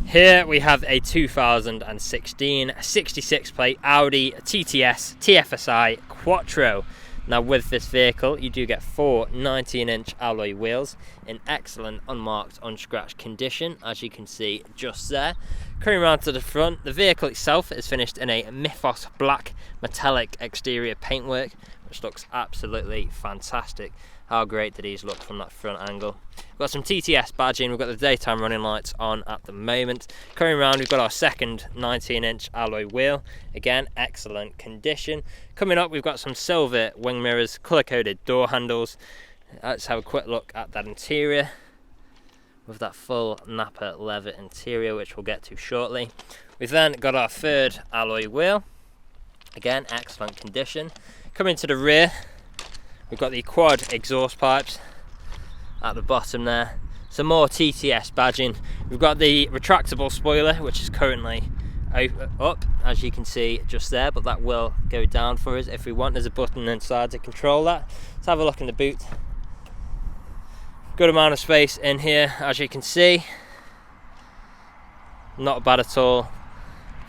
Here we have a 2016 66 plate Audi TTS TFSI Quattro. Now with this vehicle you do get 4 19-inch alloy wheels in excellent unmarked unscratched condition, as you can see just there. Coming around to the front, the vehicle itself is finished in a Mythos black metallic exterior paintwork, which looks absolutely fantastic. How great do these look from that front angle. We've got some TTS badging, we've got the daytime running lights on at the moment. Coming around we've got our second 19-inch alloy wheel, again excellent condition. Coming up we've got some silver wing mirrors, colour-coded door handles. Let's have a quick look at that interior with that full Napa leather interior, which we'll get to shortly. We've then got our third alloy wheel, again excellent condition. Coming to the rear, we've got the quad exhaust pipes at the bottom there. Some more TTS badging. We've got the retractable spoiler, which is currently up, as you can see just there, but that will go down for us if we want. There's a button inside to control that. Let's have a look in the boot. Good amount of space in here, as you can see. Not bad at all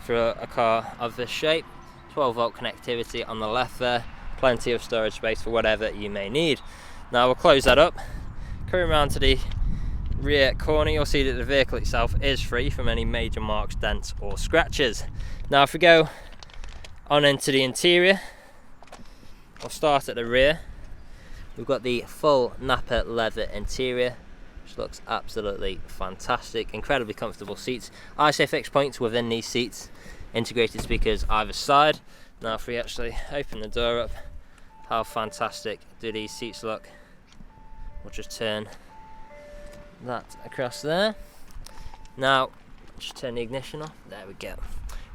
for a car of this shape. 12-volt connectivity on the left there. Plenty of storage space for whatever you may need. Now we'll close that up. Coming around to the rear corner, you'll see that the vehicle itself is free from any major marks, dents or scratches. Now if we go on into the interior, we'll start at the rear. We've got the full Napa leather interior, which looks absolutely fantastic. Incredibly comfortable seats. ISOFIX points within these seats. Integrated speakers either side. Now if we actually open the door up, how fantastic do these seats look. We'll just turn that across there. Now just turn the ignition off. There we go.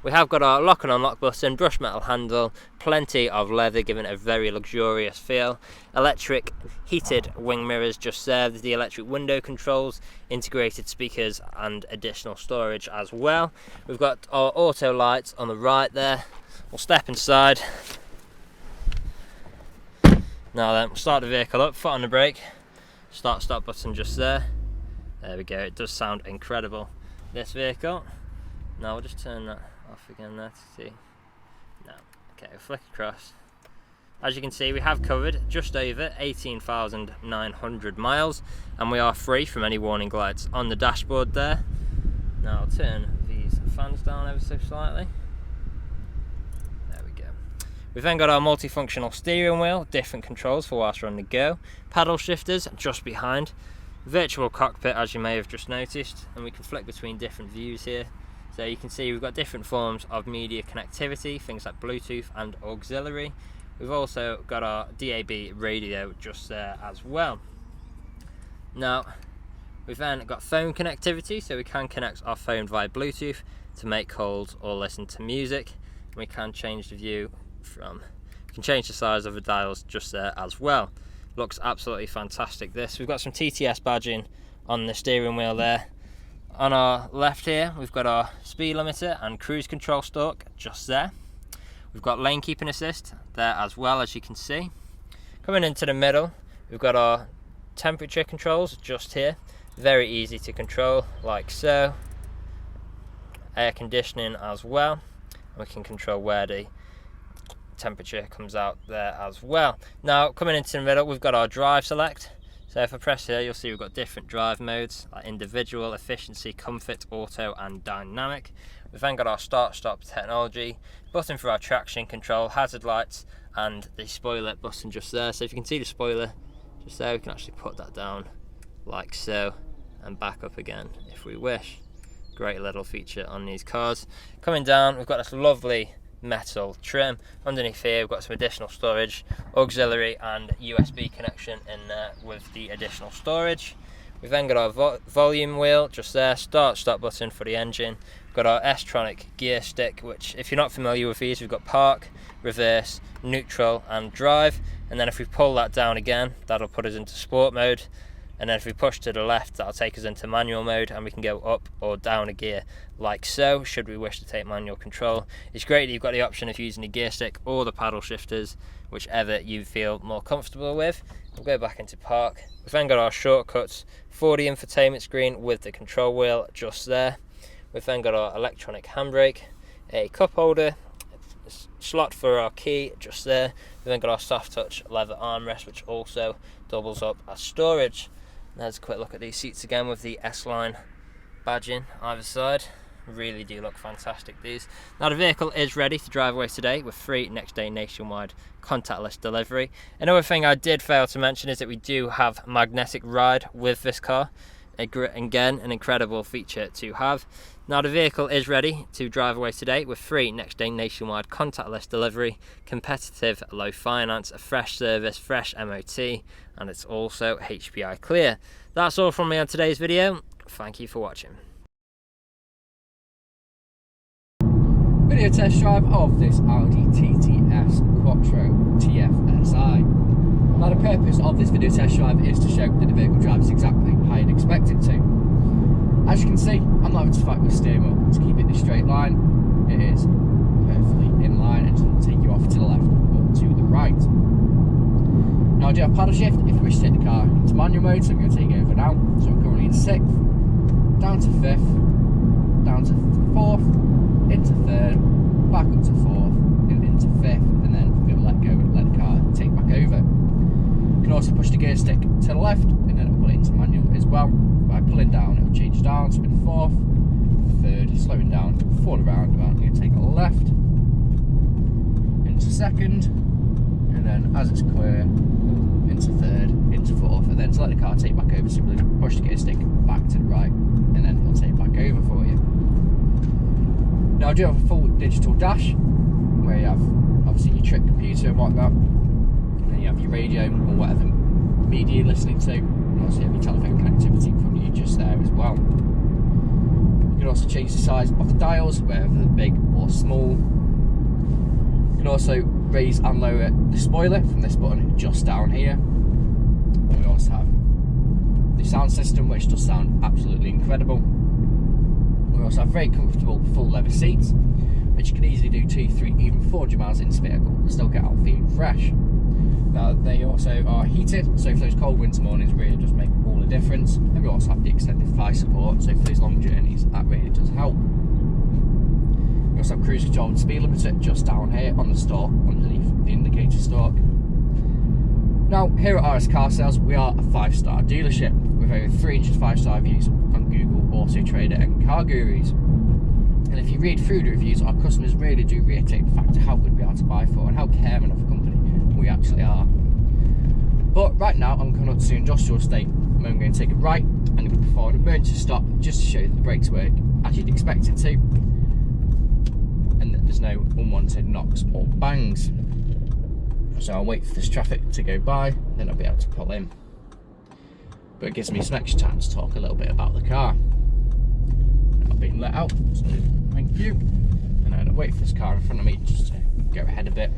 We have got our lock and unlock button, brushed metal handle, plenty of leather giving it a very luxurious feel. Electric heated wing mirrors just there, the electric window controls, integrated speakers and additional storage as well. We've got our auto lights on the right there. We'll step inside. Now then, we'll start the vehicle up, foot on the brake, start stop button just there. There we go, it does sound incredible, this vehicle. Now we'll just turn that off again there to see. No, okay, we'll flick across. As you can see, we have covered just over 18,900 miles and we are free from any warning lights on the dashboard there. Now I'll turn these fans down ever so slightly. There we go. We've then got our multifunctional steering wheel, different controls for whilst we're on the go. Paddle shifters just behind. Virtual cockpit, as you may have just noticed, and we can flick between different views here. So you can see we've got different forms of media connectivity, things like Bluetooth and auxiliary. We've also got our DAB radio just there as well. Now, we've then got phone connectivity, so we can connect our phone via Bluetooth to make calls or listen to music. We can change the view we can change the size of the dials just there as well. Looks absolutely fantastic this. We've got some TTS badging on the steering wheel there. On our left here, we've got our speed limiter and cruise control stalk just there. We've got lane keeping assist there as well, as you can see. Coming into the middle, we've got our temperature controls just here. Very easy to control, like so. Air conditioning as well. We can control where the temperature comes out there as well. Now, coming into the middle, we've got our drive select. So if I press here, you'll see we've got different drive modes, like individual, efficiency, comfort, auto and dynamic. We've then got our start stop technology, button for our traction control, hazard lights and the spoiler button just there. So if you can see the spoiler just there, we can actually put that down like so and back up again if we wish. Great little feature on these cars. Coming down, we've got this lovely metal trim. Underneath here we've got some additional storage, auxiliary and USB connection in there with the additional storage. We've then got our volume wheel just there, start stop button for the engine. We've got our S-tronic gear stick, which if you're not familiar with these, we've got park, reverse, neutral and drive, and then if we pull that down again, that'll put us into sport mode. And then if we push to the left, that'll take us into manual mode and we can go up or down a gear like so, should we wish to take manual control. It's great that you've got the option of using the gear stick or the paddle shifters, whichever you feel more comfortable with. We'll go back into park. We've then got our shortcuts for the infotainment screen with the control wheel just there. We've then got our electronic handbrake, a cup holder, slot for our key just there. We've then got our soft touch leather armrest, which also doubles up as storage. Let's a quick look at these seats again with the S-Line badging either side. Really do look fantastic, these. Now the vehicle is ready to drive away today with free next day nationwide contactless delivery. Another thing I did fail to mention is that we do have magnetic ride with this car. Again, an incredible feature to have. Now the vehicle is ready to drive away today with free next day nationwide contactless delivery, competitive low finance, a fresh service, fresh MOT, and it's also HPI clear. That's all from me on today's video. Thank you for watching. Video test drive of this Audi TTS Quattro TFSI. Now the purpose of this video test drive is to show that the vehicle drives exactly how you'd expect it to. As you can see, I'm not having to fight with steering wheel to keep it in a straight line. It is perfectly in line and doesn't take you off to the left or to the right. Now I do have paddle shift if you wish to take the car into manual mode, so I'm going to take it over now. So I'm currently in 6th, down to 5th, down to 4th, into 3rd, back up to 4th, and into 5th, and then I'm going to let go and let the car take back over. You can also push the gear stick to the left, and then it'll put it into manual as well. By pulling down, it'll change down, so in 4th, 3rd, slowing down, 4th roundabout, I'm going to take a left, into 2nd, and then as it's clear, into 3rd, into 4th, and then to let the car take back over, simply push the gear stick back to the right, and then it'll take back over for you. Now I do have a full digital dash, where you have obviously your trip computer and whatnot, and then you have your radio or whatever media you're listening to, and also you have your telephone connectivity from you just there as well. You can also change the size of the dials, whether they're big or small. You can also raise and lower the spoiler from this button just down here. We also have the sound system, which does sound absolutely incredible. We also have very comfortable full leather seats, which you can easily do 2, 3, even 400 miles in this vehicle and still get out feeling fresh. Now they also are heated, so for those cold winter mornings really does make all the difference. And we also have the extended thigh support, so for those long journeys that really does help. We also have cruise control and speed limiter just down here on the stalk underneath the indicator stalk. Now here at RS Car Sales we are a 5-star dealership with over 300 5-star reviews on Google, Autotrader and Car Gurus. And if you read through the reviews, our customers really do reiterate the fact of how good we are to buy for and how caring of a company we actually are. But right now I'm coming up to the industrial estate where I'm going to take a right and I'm going to perform an emergency stop just to show you that the brakes work as you'd expect it to, and that there's no unwanted knocks or bangs. So I'll wait for this traffic to go by, then I'll be able to pull in. But it gives me some extra time to talk a little bit about the car. Now being let out, so thank you. And then I'll wait for this car in front of me just to go ahead a bit.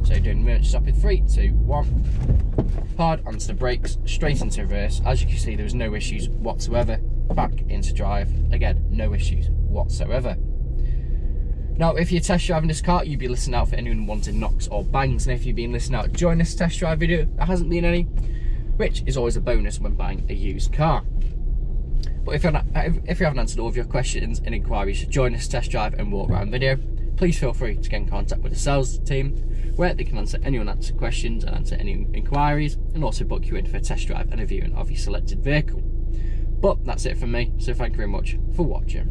So doing emergency stop in 3, 2, 1. Hard onto the brakes, straight into reverse. As you can see, there was no issues whatsoever. Back into drive, again, no issues whatsoever. Now, if you're test driving this car, you'd be listening out for any unwanted knocks or bangs. And if you've been listening out during this test drive video, there hasn't been any, which is always a bonus when buying a used car. But if you haven't answered all of your questions and inquiries during this test drive and walk around video, please feel free to get in contact with the sales team, where they can answer any unanswered questions and answer any inquiries, and also book you in for a test drive and a viewing of your selected vehicle. But that's it from me, so thank you very much for watching.